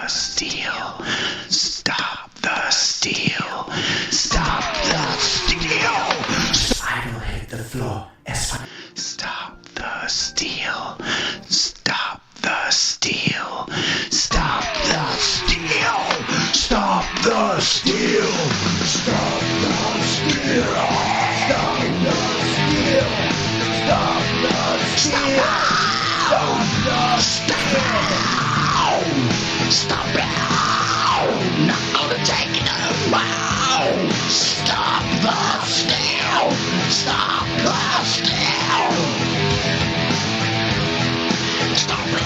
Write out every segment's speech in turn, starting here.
the steal. Stop the steal. Stop the steal. I will hit the floor. Stop the steal. Stop the steal. Stop the steal. Stop the steal. Stop the steal. Stop the steal. Stop the steal. Stop the steal. Stop it. Not gonna take it. Wow. Stop the steal. Stop the steal. Stop it.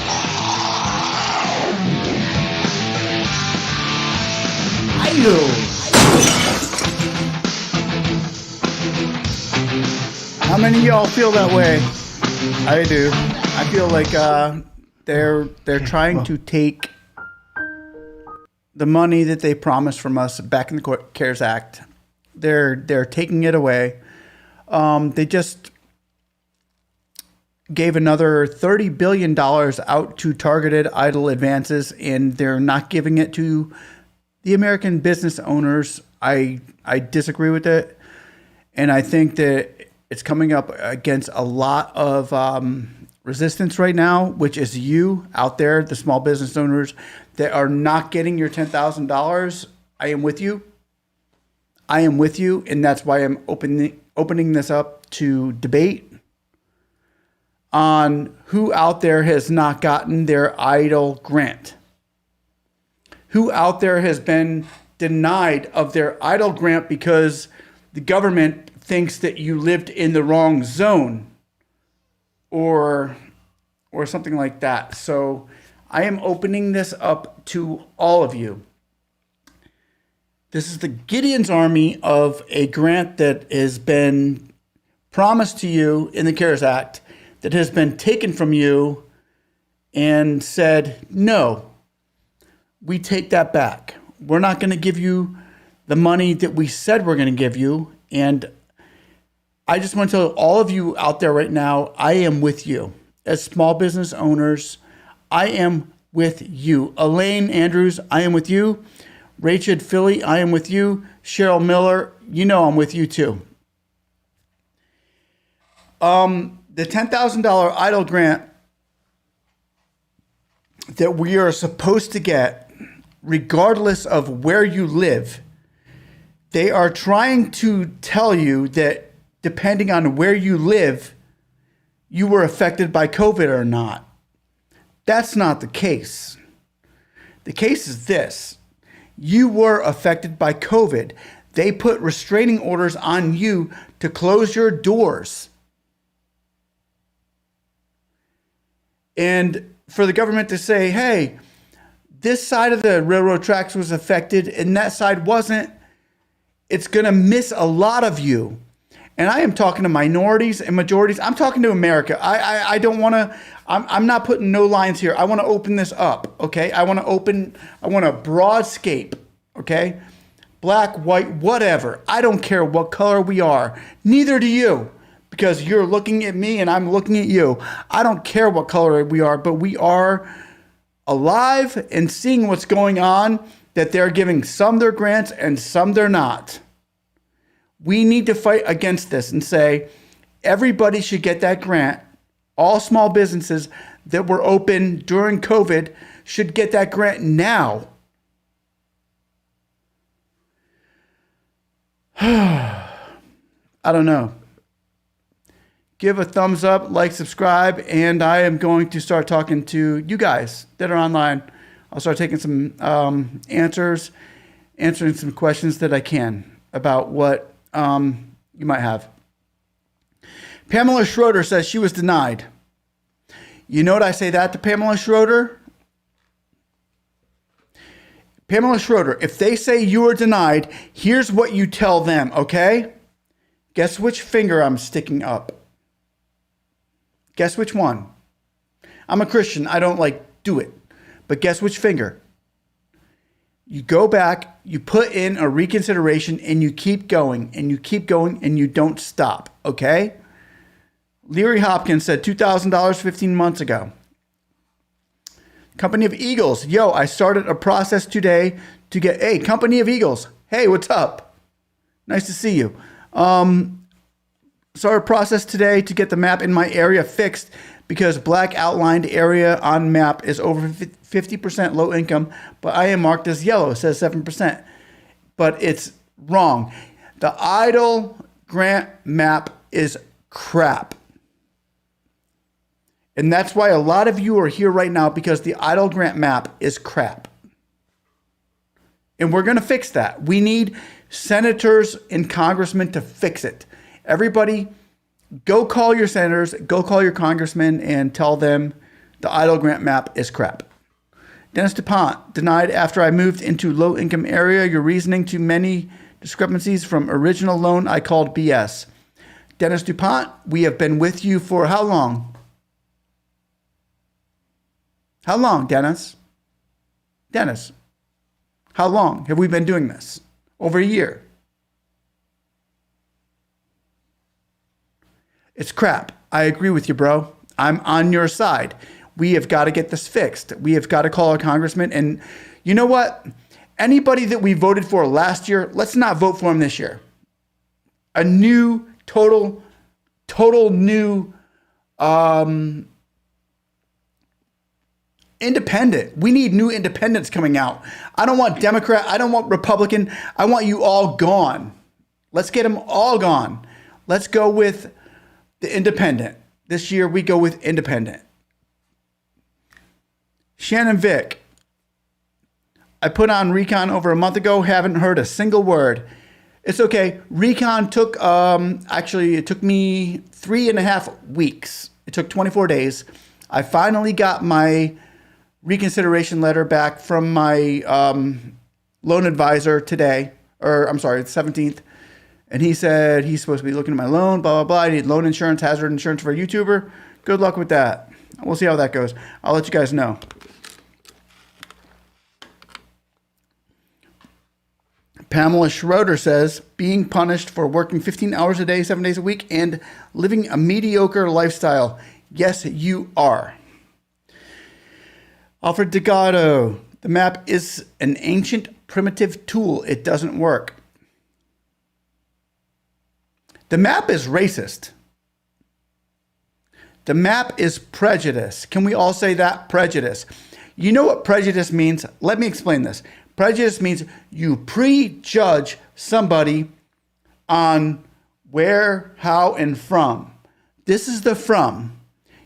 How many of y'all feel that way? I do. I feel like they're trying to take the money that they promised from us back in the CARES Act. They're taking it away. They just gave another $30 billion out to targeted EIDL advances, and they're not giving it to the American business owners. I disagree with it, and I think that it's coming up against a lot of resistance right now, which is you out there, the small business owners that are not getting your $10,000. I am with you. I am with you, and that's why I'm opening this up to debate on who out there has not gotten their EIDL grant. Who out there has been denied of their EIDL grant because the government thinks that you lived in the wrong zone or something like that. So I am opening this up to all of you. This is the Gideon's Army of a grant that has been promised to you in the CARES Act, that has been taken from you and said, no, we take that back. We're not going to give you the money that we said we're going to give you. And I just want to tell all of you out there right now, I am with you. As small business owners, I am with you. Elaine Andrews, I am with you. Rachel Philly, I am with you. Cheryl Miller, you know I'm with you too. The $10,000 EIDL grant that we are supposed to get, regardless of where you live, they are trying to tell you that depending on where you live, you were affected by COVID or not. That's not the case. The case is this. You were affected by COVID. They put restraining orders on you to close your doors. And for the government to say, hey, this side of the railroad tracks was affected and that side wasn't, it's going to miss a lot of you. And I am talking to minorities and majorities. I'm talking to America. I don't want to, I'm not putting no lines here. I want to open this up, okay? I want a broad scape, okay? Black, white, whatever. I don't care what color we are. Neither do you, because you're looking at me and I'm looking at you. I don't care what color we are, but we are alive and seeing what's going on, that they're giving some their grants and some they're not. We need to fight against this and say everybody should get that grant. All small businesses that were open during COVID should get that grant now. I don't know. Give a thumbs up, like, subscribe, and I am going to start talking to you guys that are online. I'll start taking some answering some questions that I can about what you might have. Pamela Schroeder says she was denied. You know what I say that to Pamela Schroeder? Pamela Schroeder, if they say you were denied, here's what you tell them, okay? Guess which finger I'm sticking up? Guess which one? I'm a Christian. I don't do it. But guess which finger? You go back, you put in a reconsideration, and you keep going, and you keep going, and you don't stop, okay? Leary Hopkins said $2,000 15 months ago. Company of Eagles. Yo, I started a process today to get, hey, Company of Eagles. Hey, what's up? Nice to see you. Started a process today to get the map in my area fixed because black outlined area on map is over 50% low income, but I am marked as yellow. It says 7%. But it's wrong. The E.I.D.L grant map is crap. And that's why a lot of you are here right now, because the E.I.D.L grant map is crap. And we're going to fix that. We need senators and congressmen to fix it. Everybody, go call your senators, go call your congressmen, and tell them the E.I.D.L grant map is crap. Dennis DuPont, denied after I moved into low income area. Your reasoning too many discrepancies from original loan I called BS. Dennis DuPont, we have been with you for how long? How long, Dennis? Dennis, how long have we been doing this? Over a year. It's crap. I agree with you, bro. I'm on your side. We have got to get this fixed. We have got to call our congressman. And you know what? Anybody that we voted for last year, let's not vote for him this year. A new, total new independent. We need new independents coming out. I don't want Democrat. I don't want Republican. I want you all gone. Let's get them all gone. Let's go with the independent. This year we go with independent. Shannon Vick. I put on Recon over a month ago. Haven't heard a single word. It's okay. Recon took, actually, it took me 3.5 weeks. It took 24 days. I finally got my reconsideration letter back from my loan advisor today, or I'm sorry, the 17th. And he said he's supposed to be looking at my loan, blah, blah, blah. I need loan insurance, hazard insurance for a YouTuber. Good luck with that. We'll see how that goes. I'll let you guys know. Pamela Schroeder says, being punished for working 15 hours a day, 7 days a week, and living a mediocre lifestyle. Yes, you are. Alfred Delgado, the map is an ancient primitive tool. It doesn't work. The map is racist. The map is prejudice. Can we all say that? Prejudice. You know what prejudice means? Let me explain this. Prejudice means you prejudge somebody on where, how, and from. This is the from.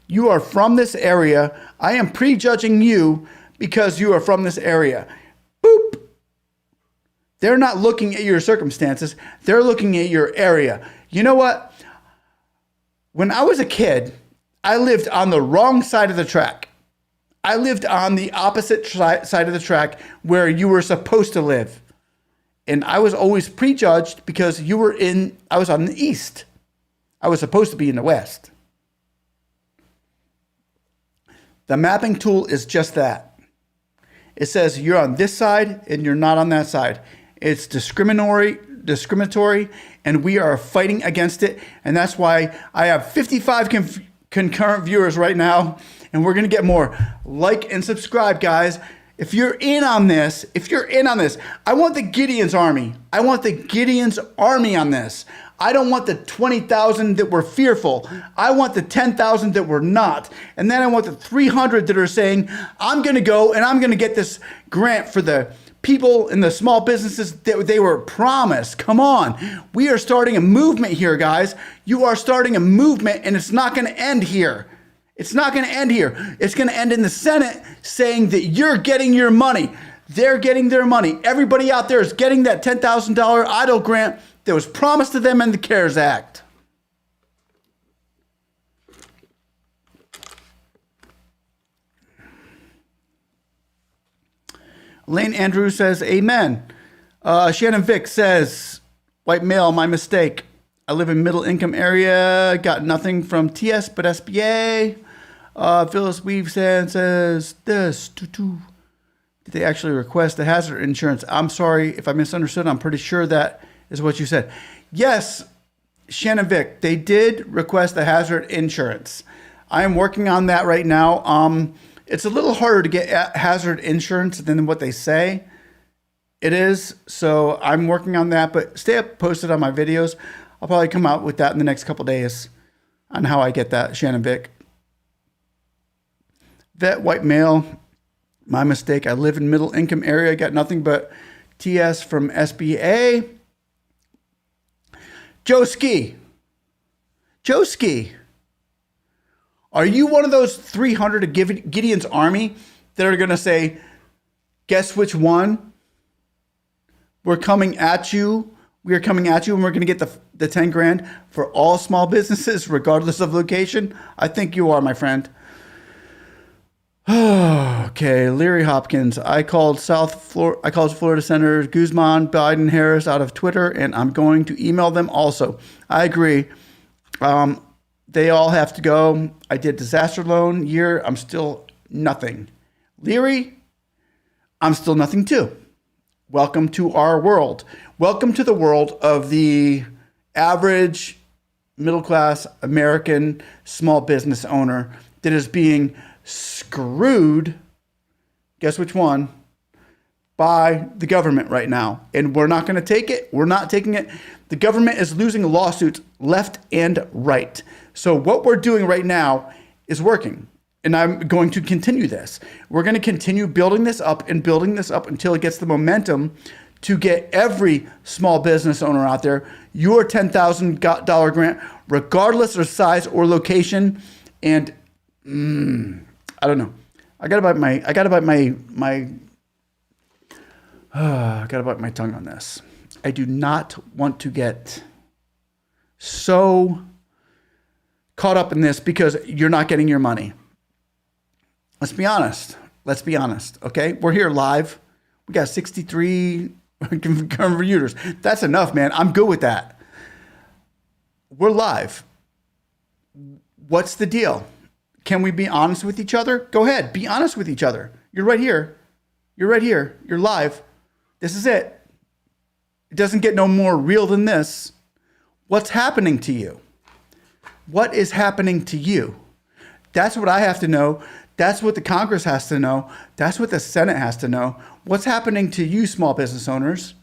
You are from this area. I am prejudging you because you are from this area. Boop. They're not looking at your circumstances. They're looking at your area. You know what? When I was a kid, I lived on the wrong side of the track. I lived on the opposite side of the track where you were supposed to live. And I was always prejudged because I was on the east. I was supposed to be in the west. The mapping tool is just that. It says you're on this side and you're not on that side. It's discriminatory, and we are fighting against it. And that's why I have 55 concurrent viewers right now. And we're going to get more. Like and subscribe, guys. If you're in on this, I want the Gideon's army. I want the Gideon's army on this. I don't want the 20,000 that were fearful. I want the 10,000 that were not. And then I want the 300 that are saying, I'm going to go and I'm going to get this grant for the people in the small businesses that they were promised. Come on. We are starting a movement here, guys. You are starting a movement, and it's not going to end here. It's not going to end here. It's going to end in the Senate saying that you're getting your money. They're getting their money. Everybody out there is getting that $10,000 E.I.D.L grant that was promised to them in the CARES Act. Elaine Andrews says, amen. Shannon Vick says, white male, my mistake. I live in middle income area. Got nothing from TS but SBA. Phyllis Weave says this. Did they actually request the hazard insurance? I'm sorry if I misunderstood. I'm pretty sure that is what you said. Yes, Shannon Vick, they did request the hazard insurance. I am working on that right now. It's a little harder to get hazard insurance than what they say it is. So I'm working on that, but stay up posted on my videos. I'll probably come out with that in the next couple days on how I get that. Shannon Vick. Vet, white male. My mistake. I live in middle income area. I got nothing but TS from SBA. Joe Ski. Joe Ski. Are you one of those 300 of Gideon's army that are going to say, guess which one? We're coming at you. We are coming at you, and we're going to get the 10 grand for all small businesses, regardless of location? I think you are, my friend. Okay, Leary Hopkins. I called Florida Senators Guzman, Biden, Harris out of Twitter, and I'm going to email them also. I agree. They all have to go. I did disaster loan year. I'm still nothing. Leary, I'm still nothing too. Welcome to our world. Welcome to the world of the average middle-class American small business owner that is being screwed, guess which one, by the government right now. And we're not going to take it. We're not taking it. The government is losing lawsuits left and right. So what we're doing right now is working. And I'm going to continue this. We're going to continue building this up and building this up until it gets the momentum to get every small business owner out there your $10,000 grant, regardless of size or location. And I don't know. I gotta bite my tongue on this. I do not want to get so caught up in this because you're not getting your money. Let's be honest. Okay, we're here live. We got 63 viewers. That's enough, man. I'm good with that. We're live. What's the deal? Can we be honest with each other? Go ahead. Be honest with each other. You're right here. You're live. This is it. It doesn't get no more real than this. What's happening to you? What is happening to you? That's what I have to know. That's what the Congress has to know. That's what the Senate has to know. What's happening to you, small business owners?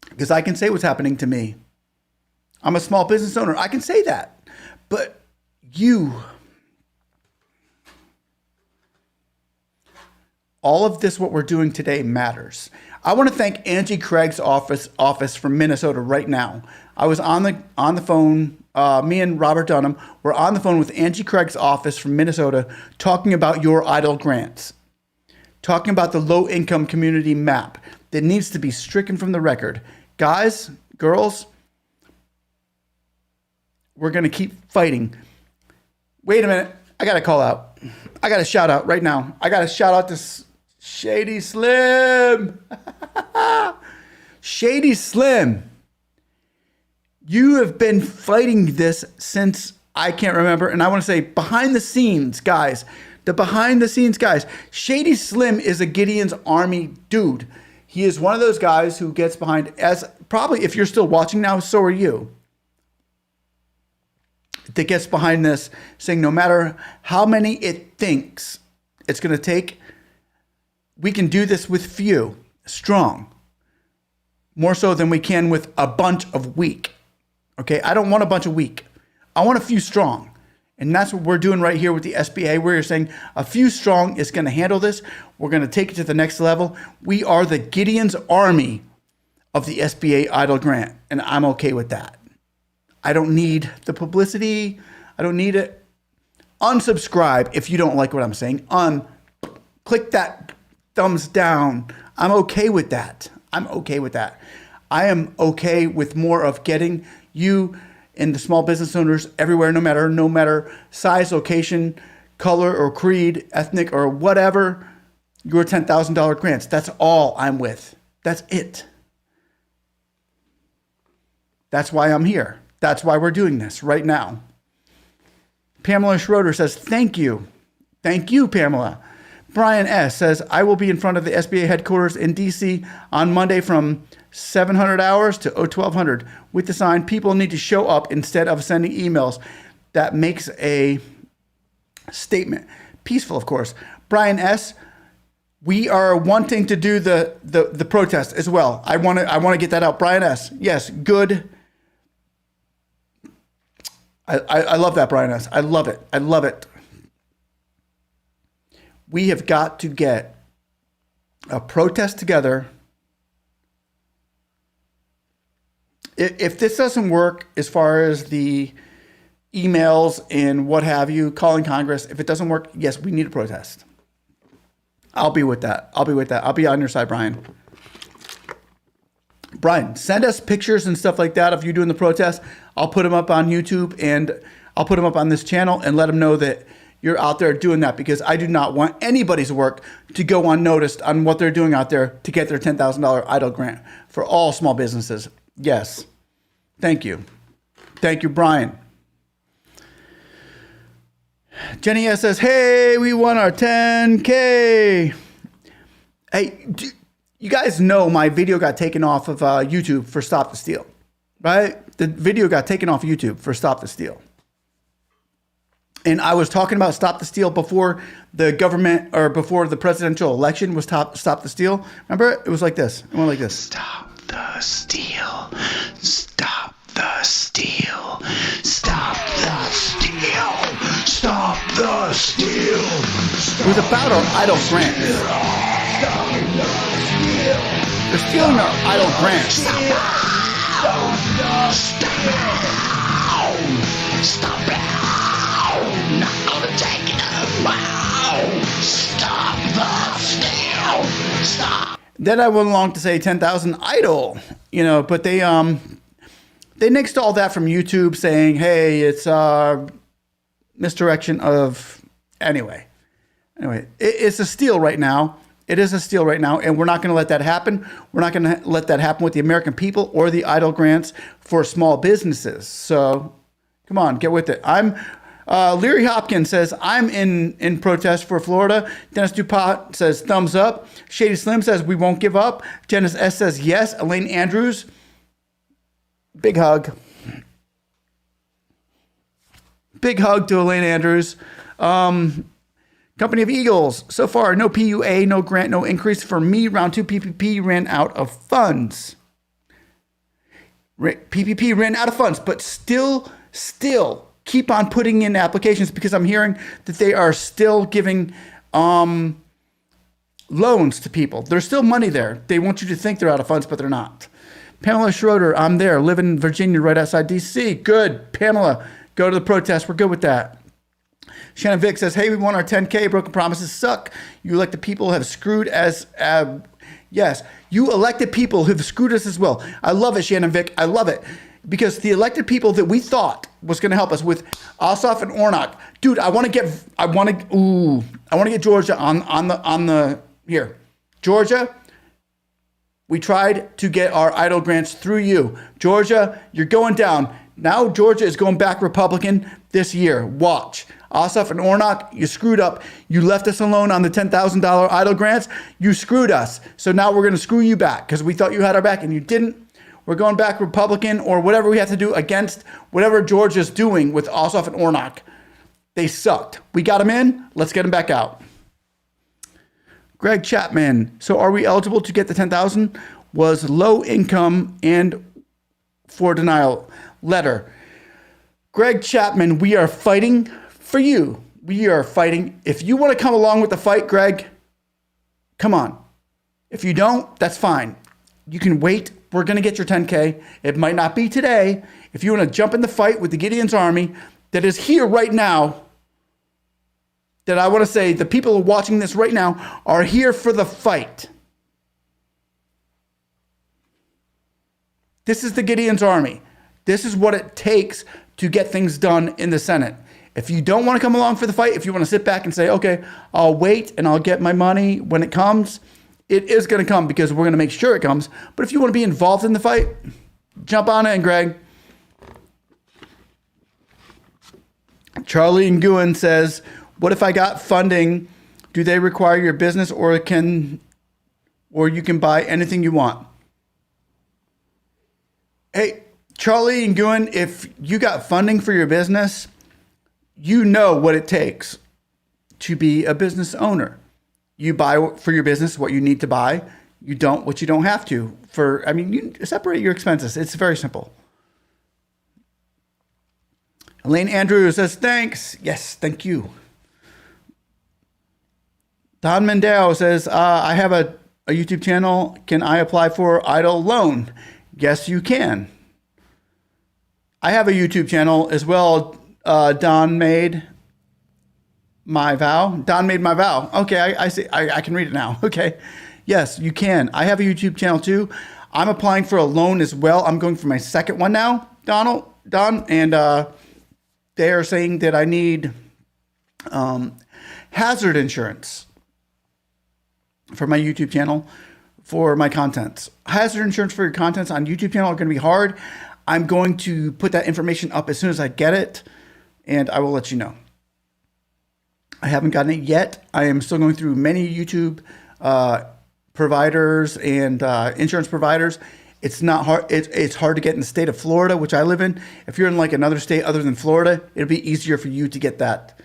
Because I can say what's happening to me. I'm a small business owner. I can say that. But you, all of this, what we're doing today matters. I want to thank Angie Craig's office from Minnesota right now. I was on the phone. Me and Robert Dunham were on the phone with Angie Craig's office from Minnesota talking about your E.I.D.L grants, talking about the low-income community map that needs to be stricken from the record. Guys, girls, we're going to keep fighting. Wait a minute. I got to call out. I got to shout out right now. I got to shout out to Shady Slim. Shady Slim. You have been fighting this since I can't remember. And I want to say behind the scenes, guys. The behind the scenes guys. Shady Slim is a Gideon's Army dude. He is one of those guys who gets behind, as probably if you're still watching now, so are you, that gets behind this, saying no matter how many it thinks it's going to take, we can do this with few, strong, more so than we can with a bunch of weak. Okay, I don't want a bunch of weak. I want a few strong. And that's what we're doing right here with the SBA. We're saying a few strong is going to handle this. We're going to take it to the next level. We are the Gideon's Army of the SBA E.I.D.L grant, and I'm okay with that. I don't need the publicity. I don't need it. Unsubscribe if you don't like what I'm saying. Click that thumbs down. I'm okay with that. I am okay with more of getting you and the small business owners everywhere, no matter size, location, color, or creed, ethnic, or whatever, your $10,000 grants. That's all I'm with. That's it. That's why I'm here. That's why we're doing this right now. Pamela Schroeder says, thank you. Thank you, Pamela. Brian S. says, I will be in front of the SBA headquarters in D.C. on Monday from 700 hours to 1200 with the sign, people need to show up instead of sending emails. That makes a statement. Peaceful, of course. Brian S., we are wanting to do the protest as well. I want to get that out. Brian S., yes, good. I love that, Brian S. I love it. I love it. We have got to get a protest together. If this doesn't work as far as the emails and what have you, calling Congress, if it doesn't work, yes, we need a protest. I'll be with that. I'll be on your side, Brian. Brian, send us pictures and stuff like that of you doing the protest. I'll put them up on YouTube and I'll put them up on this channel and let them know that you're out there doing that, because I do not want anybody's work to go unnoticed on what they're doing out there to get their $10,000 E.I.D.L grant for all small businesses. Yes. Thank you. Thank you, Brian. Jenny S. says, hey, we won our 10K. Hey, you guys know my video got taken off of YouTube for Stop the Steal, right? The video got taken off YouTube for Stop the Steal. And I was talking about Stop the Steal before the government, or before the presidential election was Stop the Steal. Remember? It was like this. It went like this. Stop the steal. Stop the steal. Stop the steal. Stop the steal. It was about our E.I.D.L grant. They're stealing our E.I.D.L grant. Stop it. Not gonna take it. Stop the steal. Stop. Then I went along to say 10,000 E.I.D.L, but they nixed all that from YouTube, saying, hey, it's misdirection of, anyway, it's a steal right now. It is a steal right now, and we're not going to let that happen. We're not going to let that happen with the American people or the E.I.D.L grants for small businesses. So come on, get with it. Leary Hopkins says, I'm in protest for Florida. Dennis DuPont says, thumbs up. Shady Slim says, we won't give up. Janice S. says, yes. Elaine Andrews, big hug. Big hug to Elaine Andrews. Company of Eagles, so far, no PUA, no grant, no increase for me. Round 2 PPP ran out of funds. PPP ran out of funds, but still keep on putting in applications, because I'm hearing that they are still giving loans to people. There's still money there. They want you to think they're out of funds, but they're not. Pamela Schroeder, I'm there, live in Virginia, right outside D.C. Good. Pamela, go to the protest. We're good with that. Shannon Vick says, hey, we won our 10K. Broken promises suck. You elected people have screwed us. Yes, you elected people who've screwed us as well. I love it, Shannon Vick. I love it. Because the elected people that we thought was going to help us with Ossoff and Ornock, dude, I want to get Georgia on the here. Georgia, we tried to get our E.I.D.L grants through you. Georgia, you're going down. Now Georgia is going back Republican this year. Watch. Ossoff and Ornock, you screwed up. You left us alone on the $10,000 E.I.D.L grants. You screwed us. So now we're going to screw you back, because we thought you had our back and you didn't. We're going back Republican, or whatever we have to do against whatever Georgia's doing with Ossoff and Ornock. They sucked. We got them in. Let's get them back out. Greg Chapman. So are we eligible to get the 10,000? Was low income and for denial letter. Greg Chapman, we are fighting for you. We are fighting. If you want to come along with the fight, Greg, come on. If you don't, that's fine. You can wait. We're going to get your 10K. It might not be today. If you want to jump in the fight with the Gideon's Army that is here right now, that I want to say the people watching this right now are here for the fight. This is the Gideon's Army. This is what it takes to get things done in the Senate. If you don't want to come along for the fight, if you want to sit back and say, okay, I'll wait and I'll get my money when it comes, it is going to come, because we're going to make sure it comes. But if you want to be involved in the fight, jump on in, Greg. Charlie Nguyen says, what if I got funding? Do they require your business, or you can buy anything you want? Hey, Charlie Nguyen, if you got funding for your business, you know what it takes. to be a business owner. You buy for your business what you need to buy. You don't what you don't have to. You separate your expenses. It's very simple. Elaine Andrews says, thanks. Yes, thank you. Don Mendel says, I have a YouTube channel. Can I apply for E.I.D.L loan? Yes, you can. I have a YouTube channel as well. Don made my vow. Don made my vow. Okay, I see. I can read it now. Okay. Yes, you can. I have a YouTube channel too. I'm applying for a loan as well. I'm going for my second one now, Don, and they are saying that I need hazard insurance for my YouTube channel for my contents. Hazard insurance for your contents on YouTube channel are going to be hard. I'm going to put that information up as soon as I get it, and I will let you know. I haven't gotten it yet. I am still going through many YouTube providers and insurance providers. It's not hard. It's hard to get in the state of Florida, which I live in. If you're in like another state other than Florida, it'll be easier for you to get that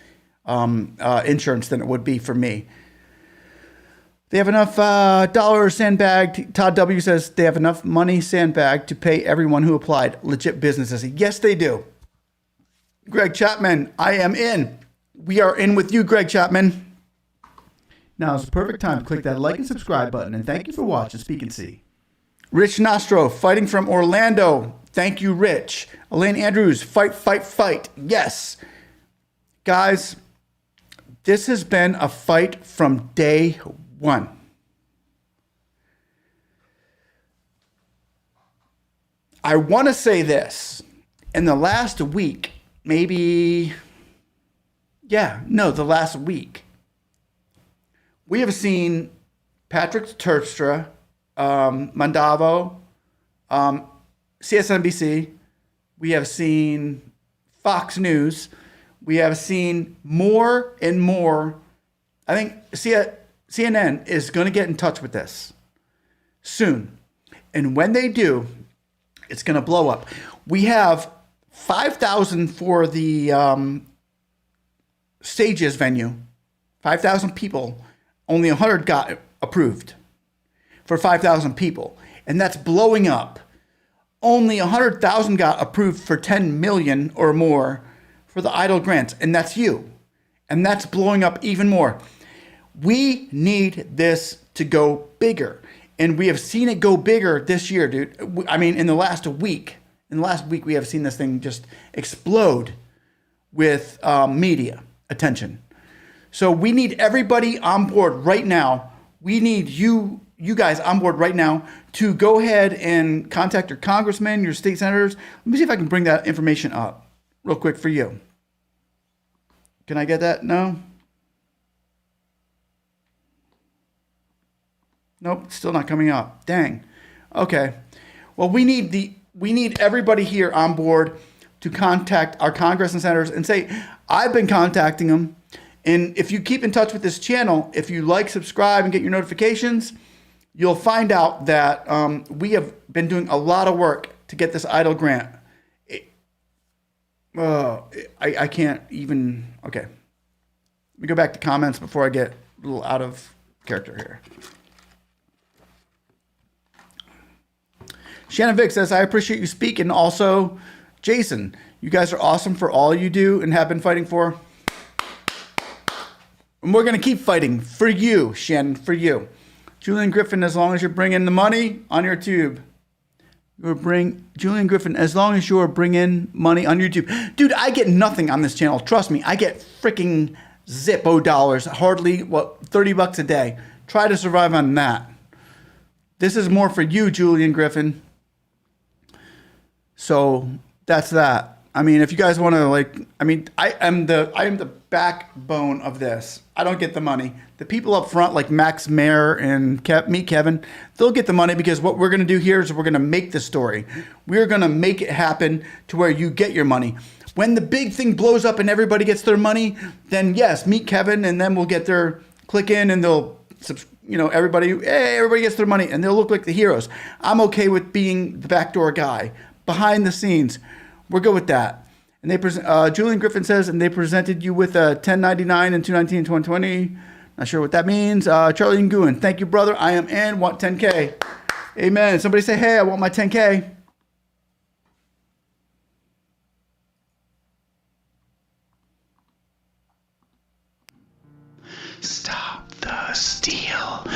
insurance than it would be for me. They have enough dollars sandbagged. Todd W says they have enough money sandbagged to pay everyone who applied. Legit businesses. Yes, they do. Greg Chapman, I am in. We are in with you, Greg Chapman. Now is the perfect time to click that like and subscribe button. And thank you for watching Speak and See. Rich Nostro, fighting from Orlando. Thank you, Rich. Elaine Andrews, fight, fight, fight. Yes. Guys, this has been a fight from day one. I want to say this. In the last week, the last week, we have seen Patrick Terpstra, Mandavo, CSNBC. We have seen Fox News. We have seen more and more. I think CNN is going to get in touch with this soon. And when they do, it's going to blow up. We have 5,000 for the Stages venue. 5,000 people. Only 100 got approved for 5,000 people. And that's blowing up. Only 100,000 got approved for 10 million or more for the E.I.D.L grants. And that's you. And that's blowing up even more. We need this to go bigger. And we have seen it go bigger this year, dude. I mean, in the last week. In the last week, we have seen this thing just explode with media attention. So we need everybody on board right now. We need you guys on board right now to go ahead and contact your congressmen, your state senators. Let me see if I can bring that information up real quick for you. Can I get that? No? Nope, still not coming up. Dang. Okay. Well, we need everybody here on board to contact our congress and senators and say, I've been contacting them. And if you keep in touch with this channel, if you like, subscribe, and get your notifications, you'll find out that we have been doing a lot of work to get this E.I.D.L grant. I can't even. Okay. Let me go back to comments before I get a little out of character here. Shannon Vick says, I appreciate you speaking. Also, Jason, you guys are awesome for all you do and have been fighting for. And we're going to keep fighting for you, Shannon, for you. Julian Griffin, as long as you're bringing the money on your tube. Julian Griffin, as long as you're bringing money on YouTube. Dude, I get nothing on this channel. Trust me, I get freaking Zippo dollars. Hardly, $30 a day. Try to survive on that. This is more for you, Julian Griffin. So that's that. I mean, if you guys want to I am the backbone of this. I don't get the money. The people up front, like Max Mayer and Kevin, they'll get the money because what we're going to do here is we're going to make the story. We're going to make it happen to where you get your money. When the big thing blows up and everybody gets their money, then yes, meet Kevin and then we'll get their click in and they'll, everybody gets their money and they'll look like the heroes. I'm okay with being the backdoor guy behind the scenes. We're good with that. And they Julian Griffin says, and they presented you with a 1099 and 219 in 2020. Not sure what that means. Charlie Nguyen, thank you, brother. I am in. Want 10K. Amen. Somebody say, hey, I want my 10K. Stop the steal.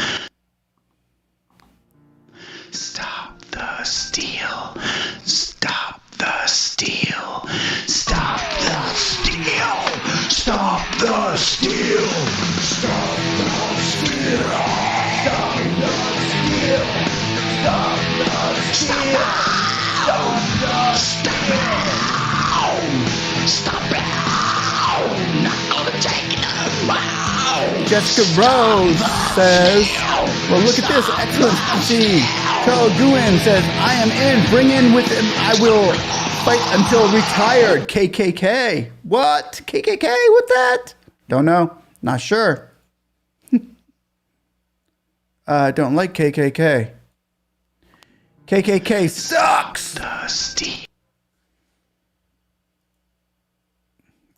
Stop the steal. Stop the steal. Stop the steal. Stop the steal. Stop the steal. Stop the steal. Stop the steal. Stop the steal. Stop it. Not gonna take it. Jessica Rose says, well, look at this. Excellency. Charles Guin says, I am in. Bring in with him. I will fight until retired. KKK. What? KKK? What's that? Don't know. Not sure. I don't like KKK. KKK sucks.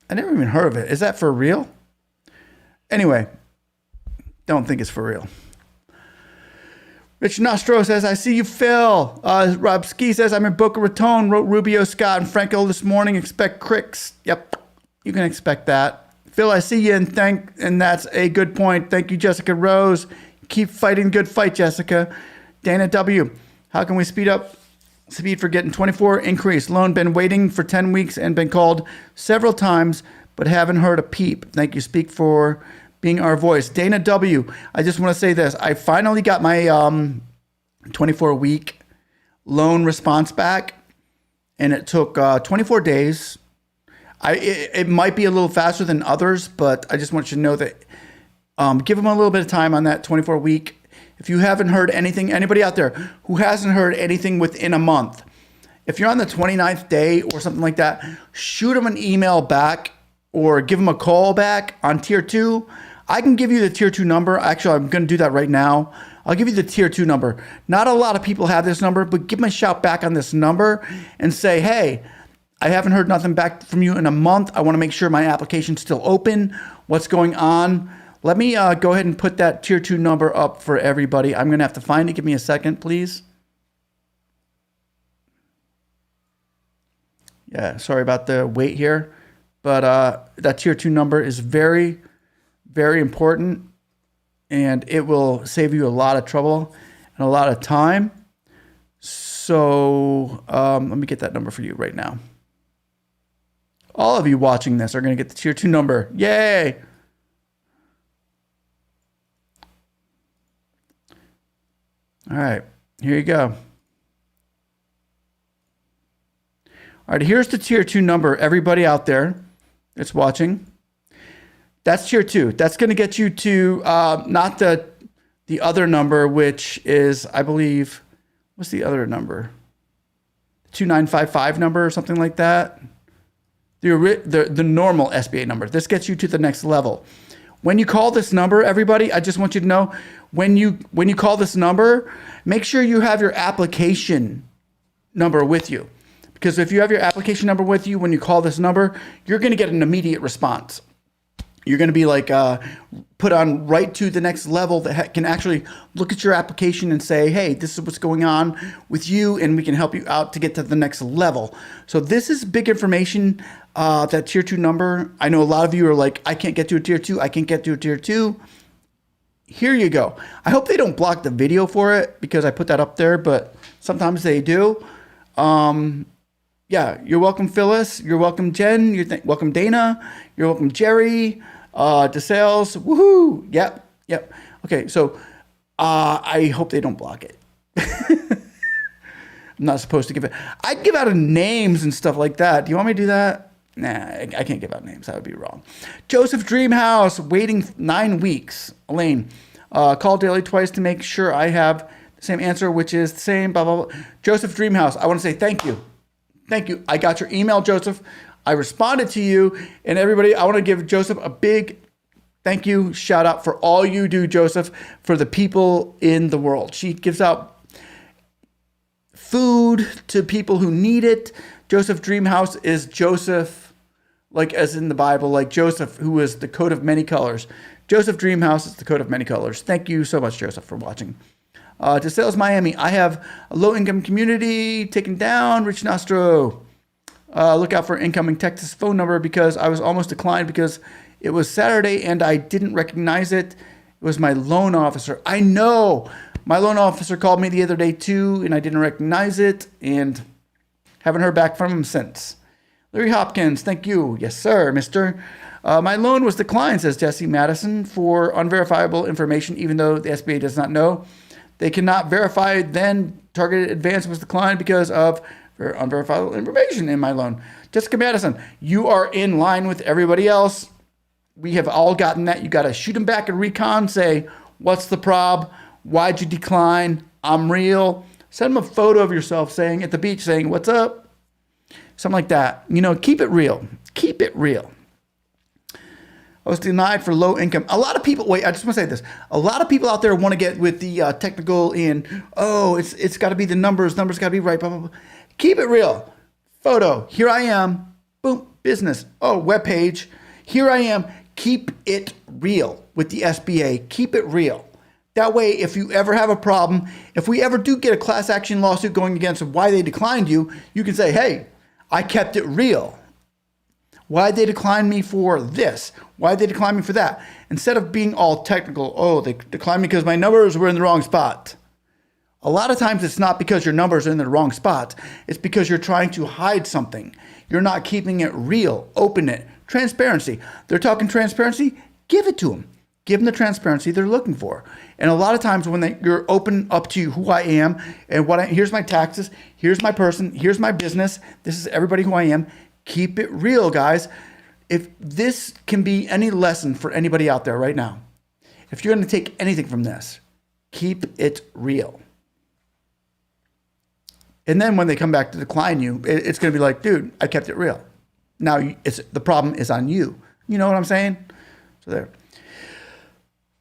I never even heard of it. Is that for real? Anyway, don't think it's for real. Rich Nostro says, I see you, Phil. Rob Ski says, I'm in Boca Raton. Wrote Rubio, Scott, and Franco this morning. Expect cricks. Yep, you can expect that. Phil, I see you, and that's a good point. Thank you, Jessica Rose. Keep fighting good fight, Jessica. Dana W., how can we speed for getting 24 increase? Loan been waiting for 10 weeks and been called several times, but haven't heard a peep. Thank you. Speak for being our voice. Dana W., I just want to say this. I finally got my 24-week loan response back, and it took 24 days. It might be a little faster than others, but I just want you to know that give them a little bit of time on that 24-week. If you haven't heard anything, anybody out there who hasn't heard anything within a month, if you're on the 29th day or something like that, shoot them an email back or give them a call back on tier 2. I can give you the tier 2 number. Actually, I'm going to do that right now. I'll give you the tier 2 number. Not a lot of people have this number, but give them a shout back on this number and say, hey, I haven't heard nothing back from you in a month. I want to make sure my application's still open. What's going on? Let me go ahead and put that tier 2 number up for everybody. I'm going to have to find it. Give me a second, please. Yeah, sorry about the wait here. But that tier 2 number is very, very important. And it will save you a lot of trouble and a lot of time. So let me get that number for you right now. All of you watching this are going to get the tier 2 number. Yay! All right, here you go. All right, here's the tier 2 number. Everybody out there that's watching, that's tier 2. That's going to get you to not the other number, which is, I believe, what's the other number? 2955 number or something like that. The normal SBA number. This gets you to the next level. When you call this number, everybody, I just want you to know, when you call this number, make sure you have your application number with you. Because if you have your application number with you, when you call this number, you're going to get an immediate response. You're going to be like put on right to the next level that can actually look at your application and say, hey, this is what's going on with you, and we can help you out to get to the next level. So this is big information, that tier 2 number. I know a lot of you are like, I can't get to a tier 2. I can't get to a tier 2. Here you go. I hope they don't block the video for it because I put that up there, but sometimes they do. Yeah, you're welcome, Phyllis. You're welcome, Jen. You're welcome, Dana. You're welcome, Jerry. DeSales. Woohoo! Yep. Okay, so I hope they don't block it. I'm not supposed to give it. I'd give out names and stuff like that. Do you want me to do that? Nah, I can't give out names. That would be wrong. Joseph Dreamhouse, waiting 9 weeks. Elaine, call daily twice to make sure I have the same answer, which is the same, blah, blah, blah. Joseph Dreamhouse, I want to say thank you. Thank you. I got your email, Joseph. I responded to you. And everybody, I want to give Joseph a big thank you, shout out for all you do, Joseph, for the people in the world. She gives out food to people who need it. Joseph Dreamhouse is Joseph, like as in the Bible, like Joseph, who is the coat of many colors. Joseph Dreamhouse is the coat of many colors. Thank you so much, Joseph, for watching. To Sales Miami, I have a low-income community taken down. Rich Nostro. Look out for incoming Texas phone number because I was almost declined because it was Saturday and I didn't recognize it. It was my loan officer. I know. My loan officer called me the other day too, and I didn't recognize it, and haven't heard back from him since. Larry Hopkins, thank you. Yes, sir, mister. My loan was declined, says Jesse Madison, for unverifiable information, even though the SBA does not know. They cannot verify, then targeted advance was declined because of unverifiable information in my loan. Jessica Madison, you are in line with everybody else. We have all gotten that. You got to shoot them back at recon, say, what's the prob? Why'd you decline? I'm real. Send them a photo of yourself saying at the beach saying, what's up? Something like that. You know, keep it real. Keep it real. I was denied for low income. A lot of people, wait, I just want to say this. A lot of people out there want to get with the technical in, oh, it's got to be the numbers got to be right, blah, blah, blah. Keep it real. Photo. Here I am. Boom. Business. Oh, webpage. Here I am. Keep it real with the SBA. Keep it real. That way, if you ever have a problem, if we ever do get a class action lawsuit going against why they declined you, you can say, hey, I kept it real. Why'd they decline me for this? Why'd they decline me for that? Instead of being all technical, oh, they declined me because my numbers were in the wrong spot. A lot of times it's not because your numbers are in the wrong spot. It's because you're trying to hide something. You're not keeping it real. Open it. Transparency. They're talking transparency. Give it to them. Give them the transparency they're looking for. And a lot of times when you're open up to who I am and here's my taxes, here's my person, here's my business, this is everybody who I am. Keep it real, guys. If this can be any lesson for anybody out there right now, if you're going to take anything from this, keep it real. And then when they come back to decline you, it's going to be like, dude, I kept it real. Now the problem is on you. You know what I'm saying? So there.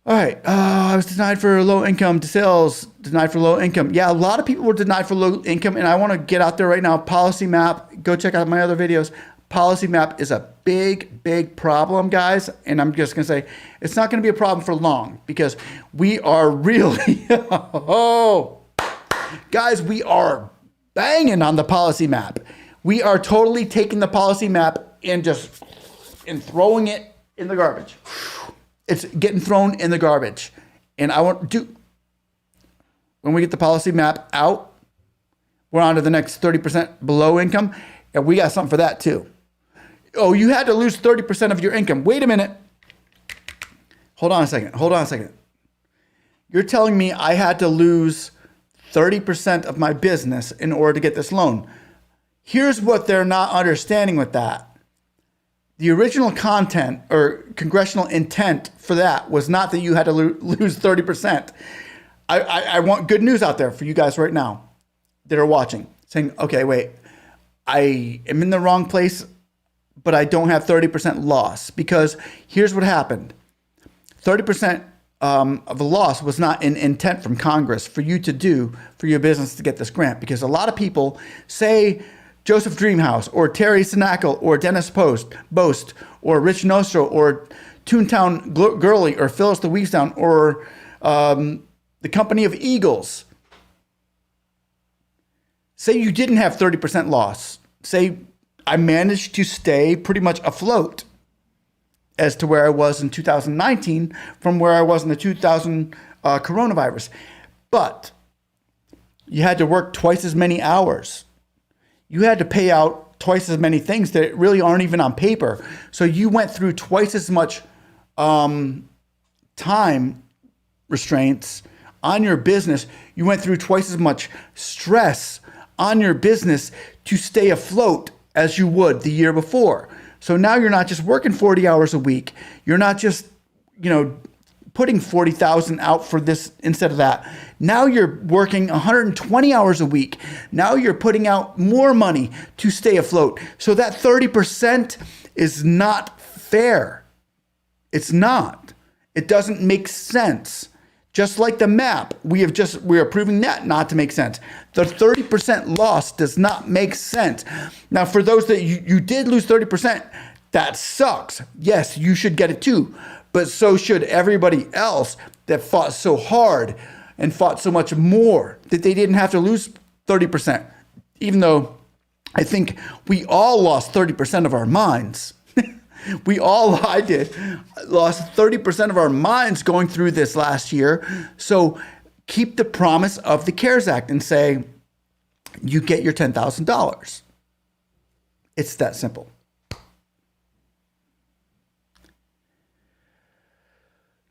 All right. I was denied for low income. To sales, denied for low income. Yeah, a lot of people were denied for low income. And I want to get out there right now. Policy map. Go check out my other videos. Policy map is a big, big problem, guys. And I'm just going to say it's not going to be a problem for long because we are really, guys, we are banging on the policy map. We are totally taking the policy map and throwing it in the garbage. It's getting thrown in the garbage. And I want to, when we get the policy map out, we're on to the next 30% below income. And we got something for that too. Oh, you had to lose 30% of your income. Wait a minute. Hold on a second. You're telling me I had to lose 30% of my business in order to get this loan. Here's what they're not understanding with that. The original content or congressional intent for that was not that you had to lose 30%. I want good news out there for you guys right now that are watching, saying, okay, wait, I am in the wrong place, but I don't have 30% loss, because here's what happened. 30% of the loss was not an intent from Congress for you to do for your business to get this grant, because a lot of people say Joseph Dreamhouse or Terry Sinacle or Dennis Boast or Rich Nostro or Toontown Girly or Phyllis the Weekstown or the Company of Eagles. Say you didn't have 30% loss. Say I managed to stay pretty much afloat as to where I was in 2019 from where I was in the 2000 coronavirus. But you had to work twice as many hours. You had to pay out twice as many things that really aren't even on paper. So you went through twice as much time restraints on your business. You went through twice as much stress on your business to stay afloat as you would the year before. So now you're not just working 40 hours a week. You're not just, putting 40,000 out for this instead of that. Now you're working 120 hours a week. Now you're putting out more money to stay afloat. So that 30% is not fair. It's not. It doesn't make sense Just like the map, we are proving that not to make sense. The 30% loss does not make sense. Now, for those that you did lose 30%, that sucks. Yes, you should get it too. But so should everybody else that fought so hard and fought so much more that they didn't have to lose 30%. Even though I think we all lost 30% of our minds. I did, lost 30% of our minds going through this last year. So keep the promise of the CARES Act and say, you get your $10,000. It's that simple.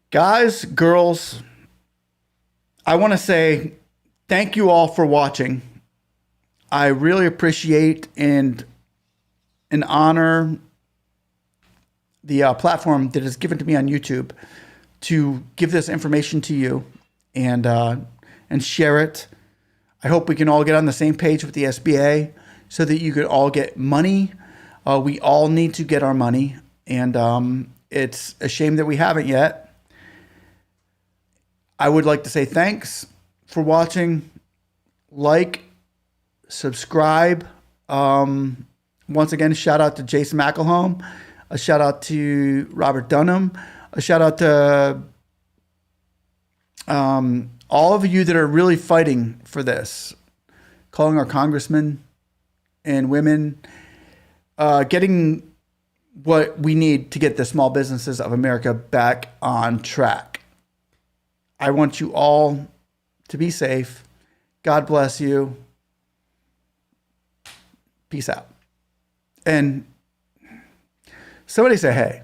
Guys, girls, I want to say thank you all for watching. I really appreciate and honor the platform that is given to me on YouTube to give this information to you and share it. I hope we can all get on the same page with the SBA so that you could all get money. We all need to get our money, and it's a shame that we haven't yet. I would like to say thanks for watching. Like, subscribe. Once again, shout out to Jason McElhone. A shout out to Robert Dunham. A shout out to all of you that are really fighting for this. Calling our congressmen and women. Getting what we need to get the small businesses of America back on track. I want you all to be safe. God bless you. Peace out. And somebody say, hey,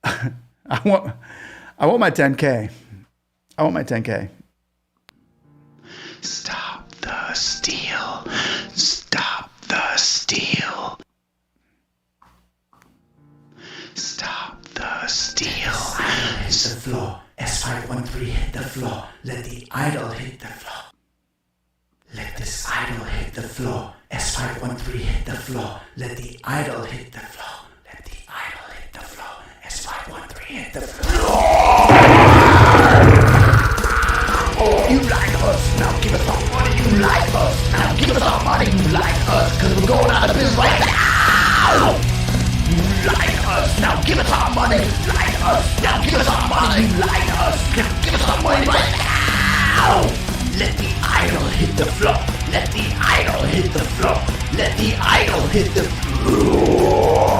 I want my 10K. I want my 10K. Stop the steal. Stop the steal. Stop the steal. Hit the floor. S513 hit the floor. Let the idol hit the floor. Let this idol hit the floor. S513 hit the floor. Let the idol hit the floor. Let the idol hit the floor. S513 hit the floor. Oh, you like us, now give us our money. You like us, now give us our money. You like us, cause we're going out of business right now. You like us, now give us our money. You like us, now give us our money. You like us, now give us our money right now. Let the idol hit the floor. Let the idol hit the floor. Let the idol hit the floor.